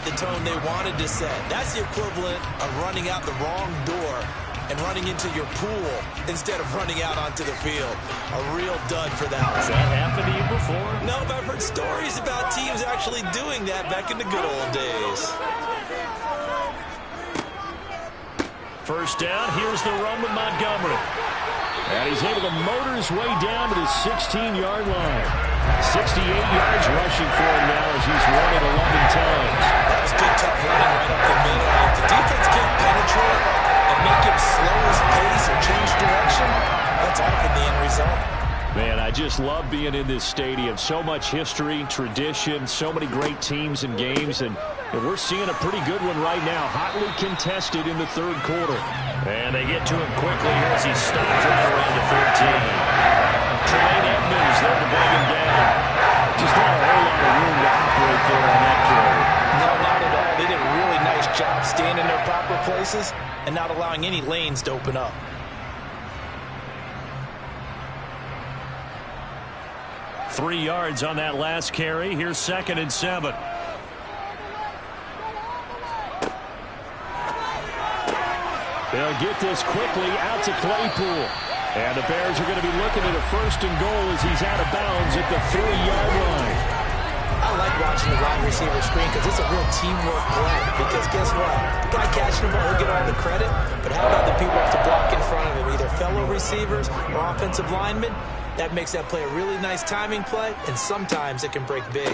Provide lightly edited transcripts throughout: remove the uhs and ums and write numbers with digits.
the tone they wanted to set. That's the equivalent of running out the wrong door and running into your pool instead of running out onto the field. A real dud for that one. Has that happened to you before? No, but I've heard stories about teams actually doing that back in the good old days. First down, here's the run with Montgomery. And he's able to motor his way down to the 16-yard line. 68 yards rushing for him now as he's run it 11 times. That's good tough running right up the middle. If the defense can't penetrate and make him slow his pace or change direction, that's often the end result. Man, I just love being in this stadium. So much history, tradition, so many great teams and games, and we're seeing a pretty good one right now. Hotly contested in the third quarter. And they get to him quickly here as he's stopped right around the 14. Tremaine Edmonds there to bring him down. Just not a whole lot of room to operate there on that carry. No, not at all. They did a really nice job staying in their proper places and not allowing any lanes to open up. Three yards on that last carry. Here's 2nd and 7. They'll get this quickly out to Claypool. And the Bears are going to be looking at a 1st and goal as he's out of bounds at the 3-yard line. I like watching the wide receiver screen because it's a real teamwork play. Because guess what? The guy catching the ball will get all the credit. But how about the people have to block in front of him, either fellow receivers or offensive linemen? That makes that play a really nice timing play, and sometimes it can break big.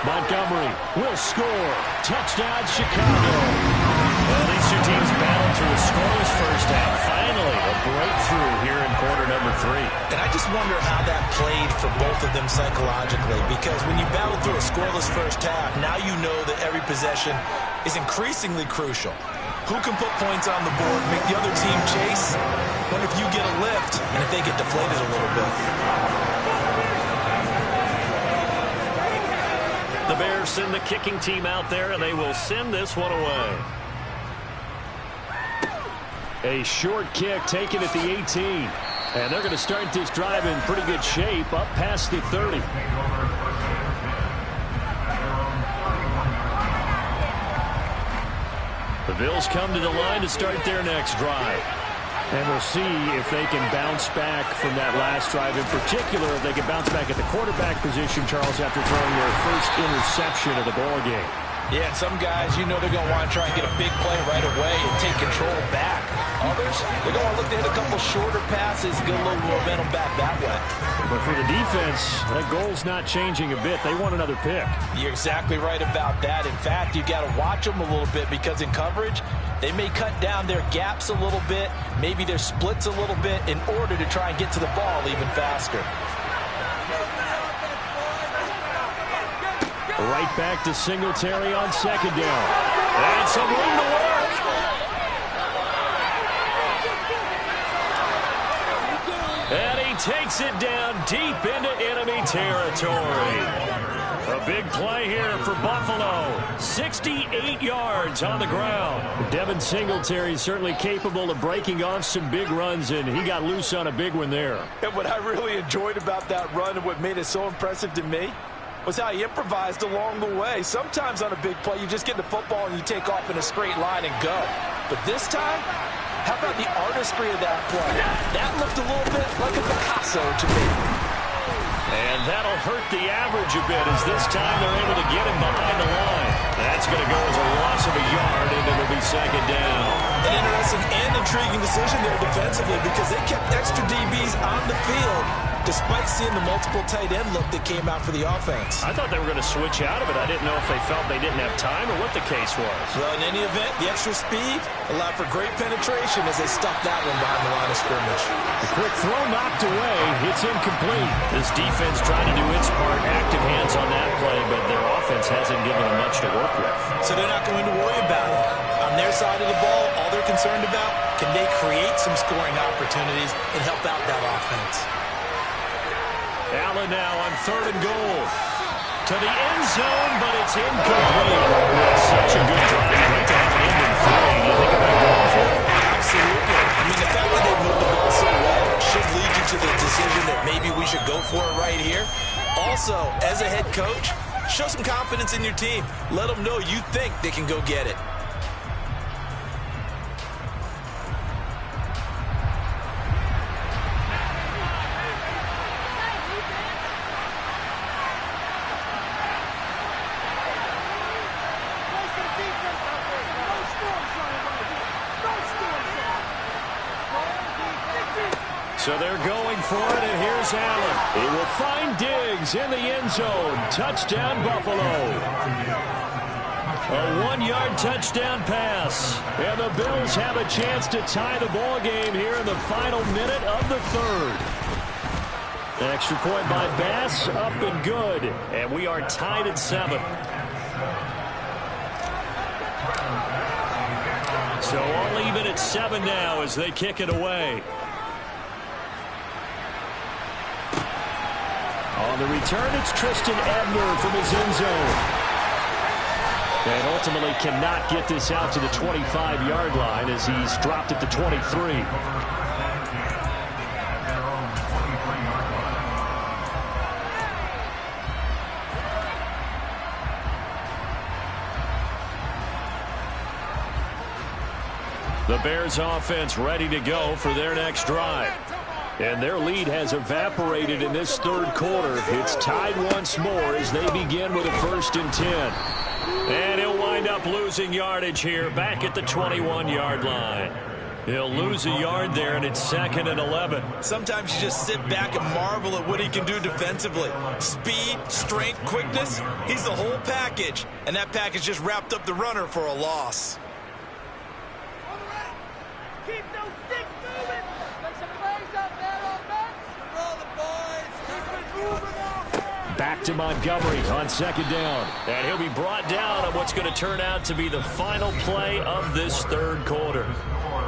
Montgomery will score. Touchdown, Chicago. Well, these two teams battled through a scoreless first half. Finally, a breakthrough here in quarter number 3. And I just wonder how that played for both of them psychologically, because when you battle through a scoreless first half, now you know that every possession is increasingly crucial. Who can put points on the board, make the other team chase? What if you get a lift and if they get deflated a little bit? The Bears send the kicking team out there, and they will send this one away. A short kick taken at the 18. And they're going to start this drive in pretty good shape up past the 30. The Bills come to the line to start their next drive. And we'll see if they can bounce back from that last drive. In particular, if they can bounce back at the quarterback position, Charles, after throwing their first interception of the ball game. Yeah, some guys, you know they're going to want to try and get a big play right away and take control back. Others, they're going to look to hit a couple shorter passes, get a little momentum back that way. But for the defense, that goal's not changing a bit. They want another pick. You're exactly right about that. In fact, you got to watch them a little bit because in coverage, they may cut down their gaps a little bit, maybe their splits a little bit in order to try and get to the ball even faster. Right back to Singletary on 2nd down. And some room to work. And he takes it down deep into enemy territory. A big play here for Buffalo. 68 yards on the ground. Devin Singletary is certainly capable of breaking off some big runs, and he got loose on a big one there. And what I really enjoyed about that run and what made it so impressive to me was how he improvised along the way. Sometimes on a big play, you just get the football and you take off in a straight line and go. But this time, how about the artistry of that play? That looked a little bit like a Picasso to me. And that'll hurt the average a bit as this time they're able to get him behind the line. That's going to go as a loss of a yard, and it'll be 2nd down. An interesting and intriguing decision there defensively because they kept extra DBs on the field despite seeing the multiple tight end look that came out for the offense. I thought they were going to switch out of it. I didn't know if they felt they didn't have time or what the case was. Well, in any event, the extra speed allowed for great penetration as they stuffed that one behind the line of scrimmage. The quick throw knocked away. It's incomplete. This defense trying to do its part. Active hands on that play, but their offense hasn't given them much to work with. So they're not going to worry about it. On their side of the ball, all they're concerned about, can they create some scoring opportunities and help out that offense? Allen now on 3rd and goal. To the end zone, but it's incomplete. Such a good drive. You'd like to have an end in 3. Do you think about going for it? Absolutely. I mean, the fact that they moved the ball so well should lead you to the decision that maybe we should go for it right here. Also, as a head coach, show some confidence confidence in your team. Let them know you think they can go get it. So they're going for it, and here's Allen. He will find Diggs in the end zone. Touchdown, Buffalo. A 1-yard touchdown pass. And the Bills have a chance to tie the ball game here in the final minute of the third. An extra point by Bass, up and good. And we are tied at 7. So all even at 7 now as they kick it away. On the return, it's Tristan Ebner from his end zone. And ultimately cannot get this out to the 25-yard line as he's dropped at the 23. The Bears offense ready to go for their next drive. And their lead has evaporated in this third quarter. It's tied once more as they begin with a 1st and 10. And he'll wind up losing yardage here back at the 21-yard line. He'll lose a yard there, and it's 2nd and 11. Sometimes you just sit back and marvel at what he can do defensively. Speed, strength, quickness, he's the whole package. And that package just wrapped up the runner for a loss. Keep those sticks moving. Make some plays up there, offense. Roll the boys. Keep it moving out. Back to Montgomery on 2nd down. And he'll be brought down on what's going to turn out to be the final play of this third quarter.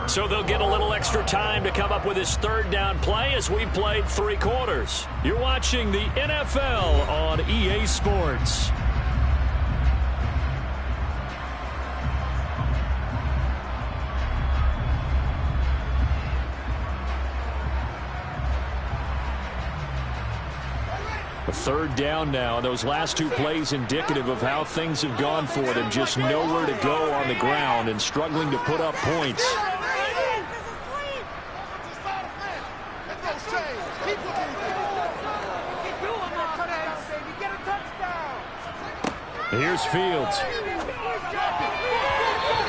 So they'll get a little extra time to come up with his 3rd down play as we've played 3 quarters. You're watching the NFL on EA Sports. A 3rd down now. Those last 2 plays indicative of how things have gone for them. Just nowhere to go on the ground and struggling to put up points. Here's Fields.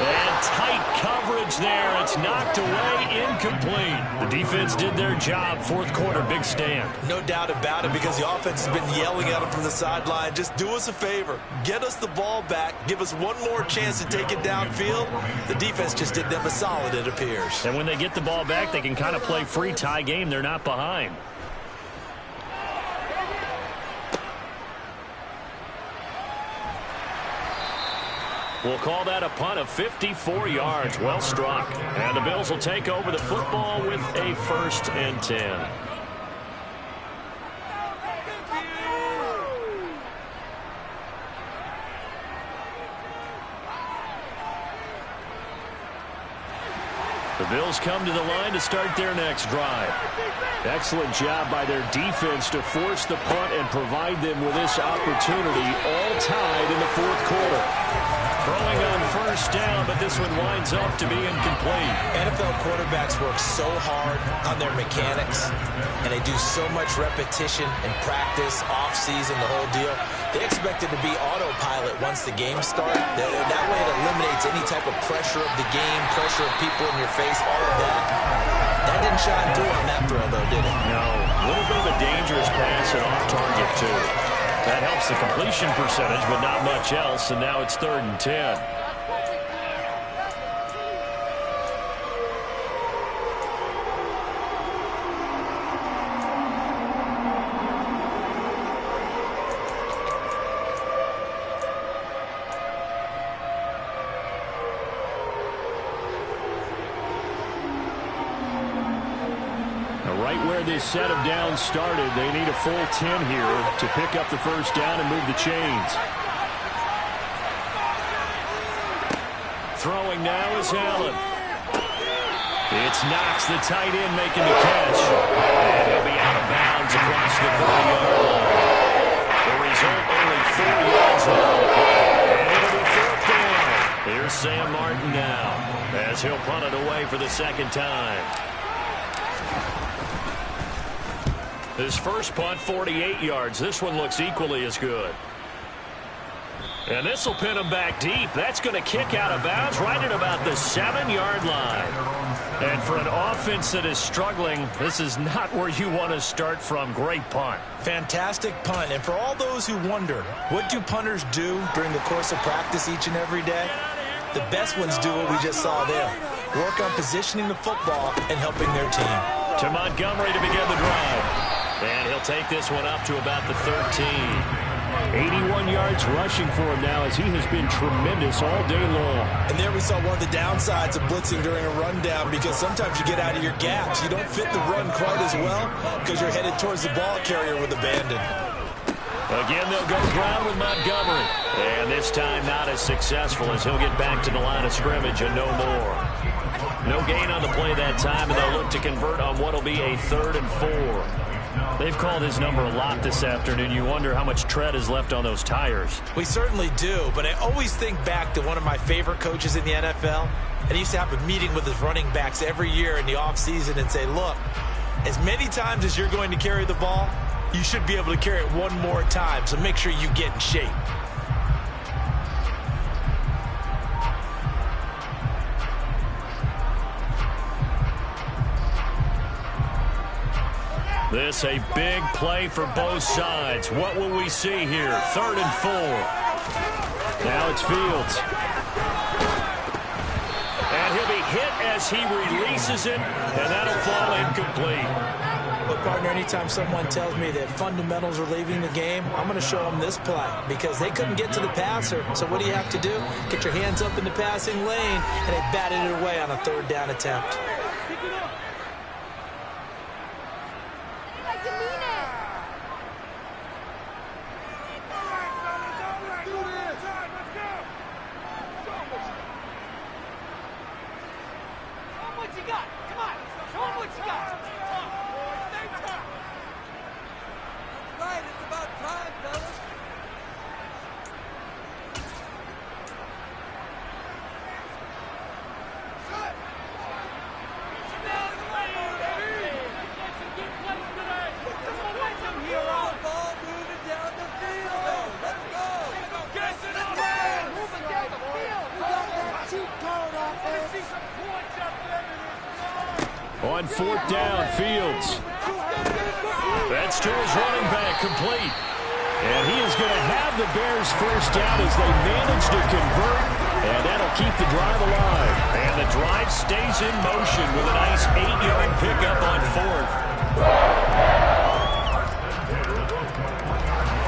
And tight coverage there. It's knocked away, incomplete. The defense did their job. 4th quarter, big stand. No doubt about it, because the offense has been yelling at him from the sideline. Just do us a favor. Get us the ball back. Give us one more chance to take it downfield. The defense just did them a solid, it appears. And when they get the ball back, they can kind of play free tie game. They're not behind. We'll call that a punt of 54 yards. Well struck. And the Bills will take over the football with a 1st and 10. The Bills come to the line to start their next drive. Excellent job by their defense to force the punt and provide them with this opportunity, all tied in the 4th quarter. Throwing on 1st down, but this one winds up to be incomplete. NFL quarterbacks work so hard on their mechanics, and they do so much repetition and practice, off-season, the whole deal. They expect it to be autopilot once the game starts. That way it eliminates any type of pressure of the game, pressure of people in your face, all of that. That didn't shine through on that throw, though, did it? No. A little bit of a dangerous pass and off target, too. That helps the completion percentage, but not much else, and now it's 3rd and 10. This set of downs started. They need a full 10 here to pick up the 1st down and move the chains. Throwing now is Allen. It's Knox, the tight end, making the catch. And he'll be out of bounds across the 30-yard line. The result, only 4 yards on the play. And it'll be 4th down. Here's Sam Martin now as he'll punt it away for the second time. His first punt, 48 yards. This one looks equally as good. And this will pin him back deep. That's going to kick out of bounds right at about the 7-yard line. And for an offense that is struggling, this is not where you want to start from. Great punt. Fantastic punt. And for all those who wonder, what do punters do during the course of practice each and every day? The best ones do what we just saw there. Work on positioning the football and helping their team. To Montgomery to begin the drive. And he'll take this one up to about the 13. 81 yards rushing for him now as he has been tremendous all day long. And there we saw one of the downsides of blitzing during a rundown, because sometimes you get out of your gaps. You don't fit the run quite as well because you're headed towards the ball carrier with abandon. Again, they'll go ground with Montgomery. And this time not as successful as he'll get back to the line of scrimmage and no more. No gain on the play that time, and they'll look to convert on what will be a 3rd and 4. They've called his number a lot this afternoon. You wonder how much tread is left on those tires. We certainly do, but I always think back to one of my favorite coaches in the NFL. And he used to have a meeting with his running backs every year in the offseason and say, look, as many times as you're going to carry the ball, you should be able to carry it one more time, so make sure you get in shape. This a big play for both sides. What will we see here? 3rd and 4. Now it's Fields. And he'll be hit as he releases it, and that'll fall incomplete. But, partner, anytime someone tells me that fundamentals are leaving the game, I'm going to show them this play, because they couldn't get to the passer. So what do you have to do? Get your hands up in the passing lane, and they batted it away on a 3rd down attempt. On 4th down, Fields. That's to his running back, complete. And he is going to have the Bears first down as they manage to convert, and that'll keep the drive alive. And the drive stays in motion with a nice 8-yard pickup on 4th.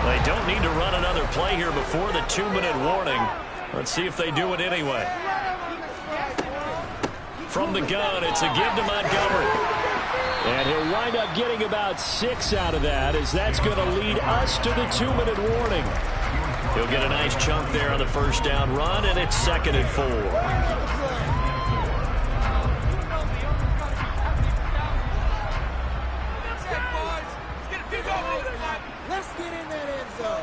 They don't need to run another play here before the 2-minute warning. Let's see if they do it anyway. From the gun, it's a give to Montgomery. And he'll wind up getting about 6 out of that, as that's going to lead us to the 2-minute warning. He'll get a nice chunk there on the first down run, and it's 2nd and 4. Let's get in that end zone.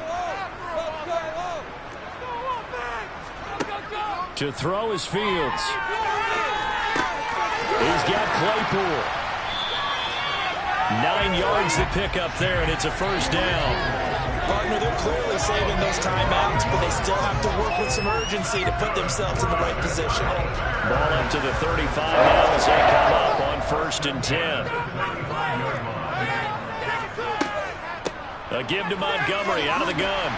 To throw is Fields. He's got Claypool. 9 yards to pick up there, and it's a first down. Partner, they're clearly saving those timeouts, but they still have to work with some urgency to put themselves in the right position. Ball up to the 35 now as they come up on 1st and 10. A give to Montgomery out of the gun.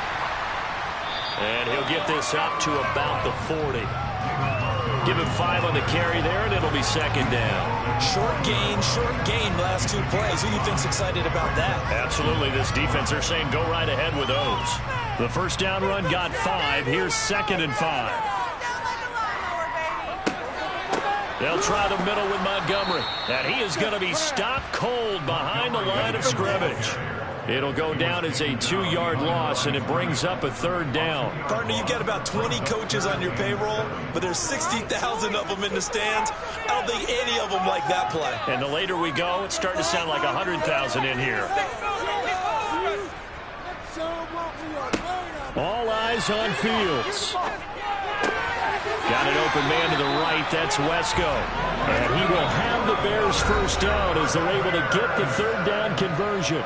And he'll get this up to about the 40. Give him 5 on the carry there, and it'll be 2nd down. Short gain last 2 plays. Who do you think's excited about that? Absolutely. This defense, they're saying go right ahead with those. The first down run got 5. Here's 2nd and 5. They'll try the middle with Montgomery. And he is going to be stopped cold behind the line of scrimmage. It'll go down as a 2-yard loss, and it brings up a 3rd down. Partner, you've got about 20 coaches on your payroll, but there's 60,000 of them in the stands. I don't think any of them like that play. And the later we go, it's starting to sound like 100,000 in here. Let's show them what we are made of. All eyes on Fields. Got an open man to the right. That's Wesco. And he will have the Bears first down as they're able to get the third down conversion.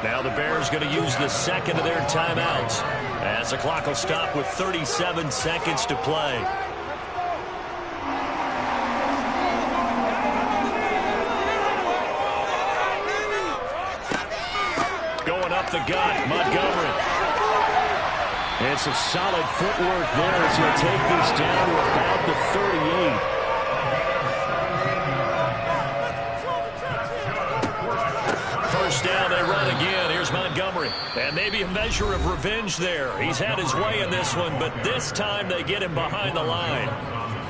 Now the Bears going to use the second of their timeouts as the clock will stop with 37 seconds to play. Going up the gut, Montgomery. And some solid footwork there as he'll take this down to about the 38. First down, they run again. Here's Montgomery. And maybe a measure of revenge there. He's had his way in this one, but this time they get him behind the line.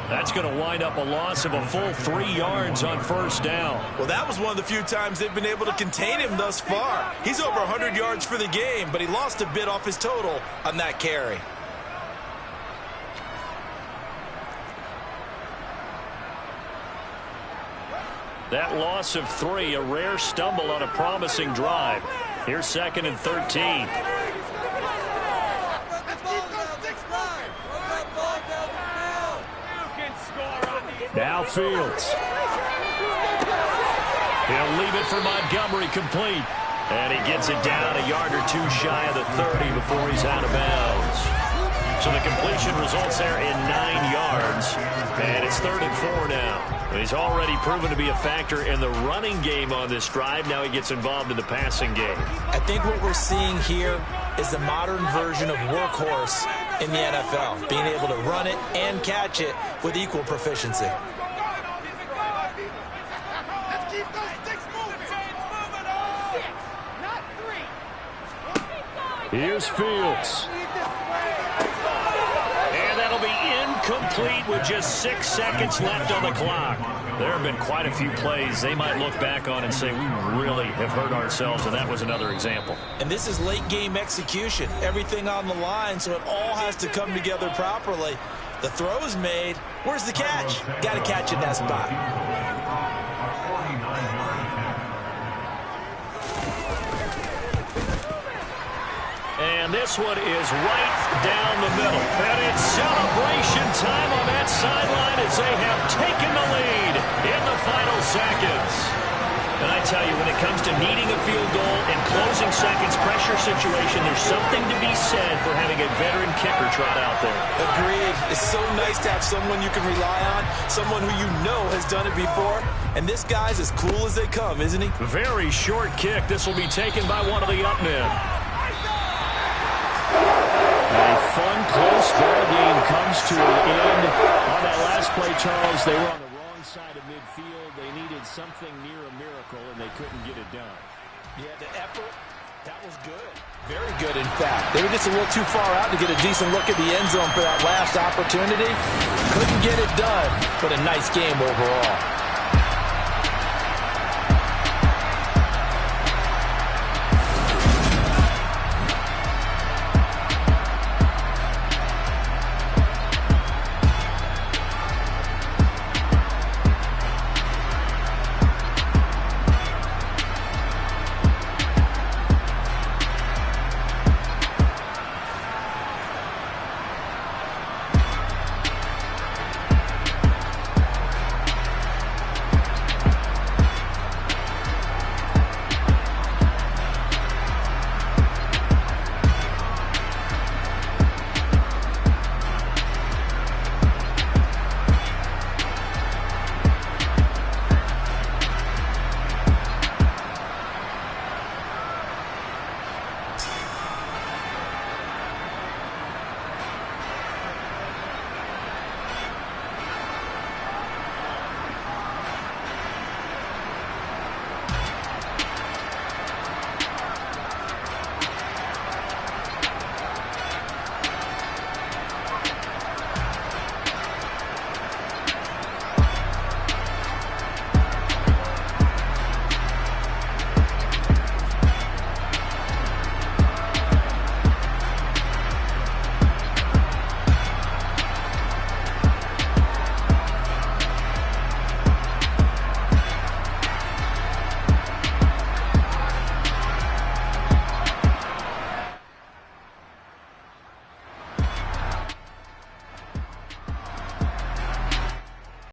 That's going to wind up a loss of a full 3 yards on first down. Well, that was one of the few times they've been able to contain him thus far. He's over 100 yards for the game, but he lost a bit off his total on that carry. That loss of 3, a rare stumble on a promising drive. Here's 2nd and 13. Now Fields. He'll leave it for Montgomery complete. And he gets it down a yard or 2 shy of the 30 before he's out of bounds. So the completion results there in 9 yards. And it's 3rd and 4 now. He's already proven to be a factor in the running game on this drive. Now he gets involved in the passing game. I think what we're seeing here is the modern version of workhorse in the NFL, being able to run it and catch it with equal proficiency. Here's Fields. And that'll be incomplete with just 6 seconds left on the clock. There have been quite a few plays they might look back on and say, we really have hurt ourselves, and that was another example. And this is late game execution. Everything on the line, so it all has to come together properly. The throw is made. Where's the catch? Got to catch in that spot. And this one is right down the middle. And it's celebration time on that sideline as they have taken the lead in the final seconds. And I tell you, when it comes to needing a field goal and closing seconds, pressure situation, there's something to be said for having a veteran kicker trot out there. Agreed. It's so nice to have someone you can rely on, someone who you know has done it before. And this guy's as cool as they come, isn't he? Very short kick. This will be taken by one of the up men. A fun, close ball game comes to an end. On that last play, Charles, they were on the wrong side of midfield. They needed something near a miracle, and they couldn't get it done. Yeah, the effort, that was good. Very good, in fact. They were just a little too far out to get a decent look at the end zone for that last opportunity. Couldn't get it done, but a nice game overall.